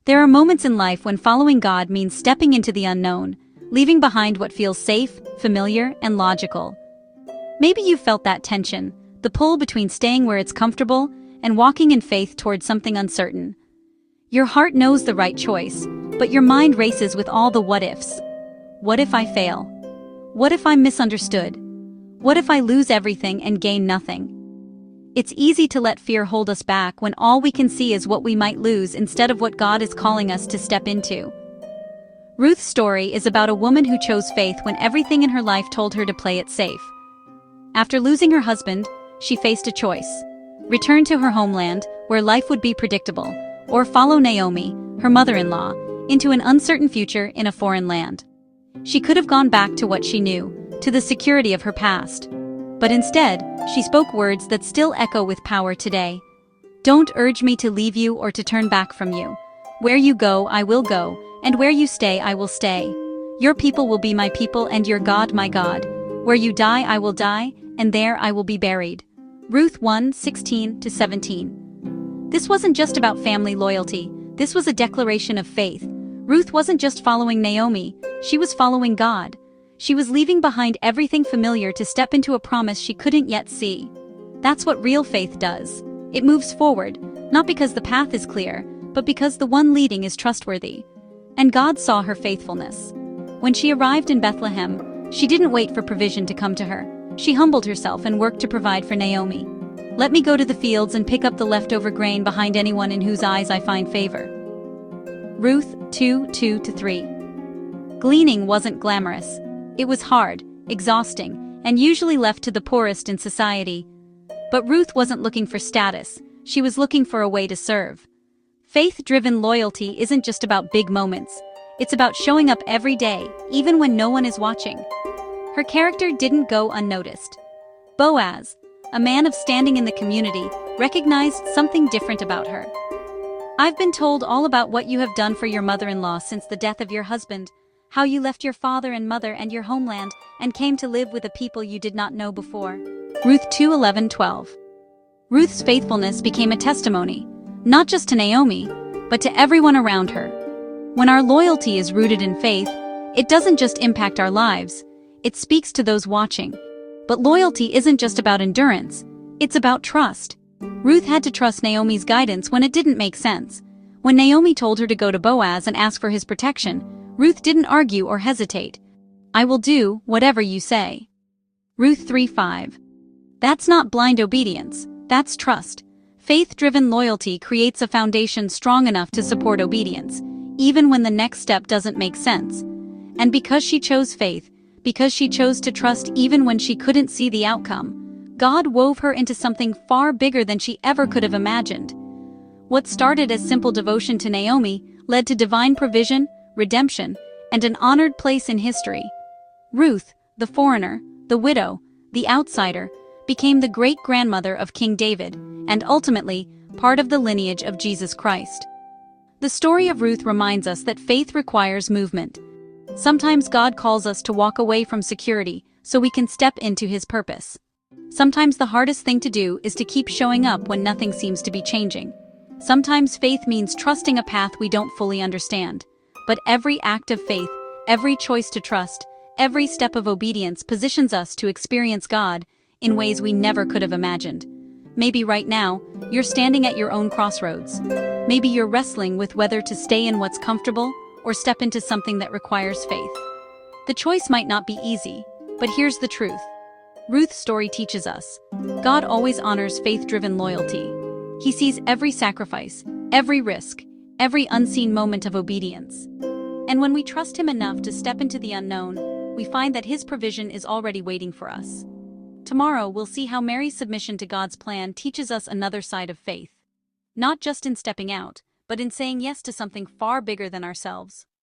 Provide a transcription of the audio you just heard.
There are moments in life when following God means stepping into the unknown, leaving behind what feels safe, familiar, and logical. Maybe you've felt that tension, the pull between staying where it's comfortable and walking in faith towards something uncertain. Your heart knows the right choice, but your mind races with all the what-ifs. What if I fail? What if I'm misunderstood? What if I lose everything and gain nothing? It's easy to let fear hold us back when all we can see is what we might lose instead of what God is calling us to step into. Ruth's story is about a woman who chose faith when everything in her life told her to play it safe. After losing her husband, she faced a choice: return to her homeland, where life would be predictable, or follow Naomi, her mother-in-law, into an uncertain future in a foreign land. She could have gone back to what she knew, to the security of her past. But instead, she spoke words that still echo with power today. Don't urge me to leave you or to turn back from you. Where you go, I will go, and where you stay, I will stay. Your people will be my people and your God my God. Where you die, I will die, and there I will be buried. Ruth 1:16-17. This wasn't just about family loyalty, this was a declaration of faith. Ruth wasn't just following Naomi, she was following God. She was leaving behind everything familiar to step into a promise she couldn't yet see. That's what real faith does. It moves forward, not because the path is clear, but because the one leading is trustworthy. And God saw her faithfulness. When she arrived in Bethlehem, she didn't wait for provision to come to her. She humbled herself and worked to provide for Naomi. Let me go to the fields and pick up the leftover grain behind anyone in whose eyes I find favor. Ruth 2:2-3. Gleaning wasn't glamorous. It was hard, exhausting, and usually left to the poorest in society. But Ruth wasn't looking for status, she was looking for a way to serve. Faith-driven loyalty isn't just about big moments, it's about showing up every day, even when no one is watching. Her character didn't go unnoticed. Boaz, a man of standing in the community, recognized something different about her. I've been told all about what you have done for your mother-in-law since the death of your husband, how you left your father and mother and your homeland and came to live with a people you did not know before. Ruth 2:11-12. Ruth's faithfulness became a testimony, not just to Naomi, but to everyone around her. When our loyalty is rooted in faith, it doesn't just impact our lives, it speaks to those watching. But loyalty isn't just about endurance, it's about trust. Ruth had to trust Naomi's guidance when it didn't make sense. When Naomi told her to go to Boaz and ask for his protection, Ruth didn't argue or hesitate. I will do whatever you say. Ruth 3:5. That's not blind obedience, that's trust. Faith-driven loyalty creates a foundation strong enough to support obedience, even when the next step doesn't make sense. And because she chose faith, because she chose to trust even when she couldn't see the outcome, God wove her into something far bigger than she ever could have imagined. What started as simple devotion to Naomi led to divine provision, redemption, and an honored place in history. Ruth, the foreigner, the widow, the outsider, became the great-grandmother of King David, and ultimately, part of the lineage of Jesus Christ. The story of Ruth reminds us that faith requires movement. Sometimes God calls us to walk away from security so we can step into His purpose. Sometimes the hardest thing to do is to keep showing up when nothing seems to be changing. Sometimes faith means trusting a path we don't fully understand. But every act of faith, every choice to trust, every step of obedience positions us to experience God in ways we never could have imagined. Maybe right now, you're standing at your own crossroads. Maybe you're wrestling with whether to stay in what's comfortable or step into something that requires faith. The choice might not be easy, but here's the truth. Ruth's story teaches us, God always honors faith-driven loyalty. He sees every sacrifice, every risk, every unseen moment of obedience. And when we trust Him enough to step into the unknown, we find that His provision is already waiting for us. Tomorrow we'll see how Mary's submission to God's plan teaches us another side of faith. Not just in stepping out, but in saying yes to something far bigger than ourselves.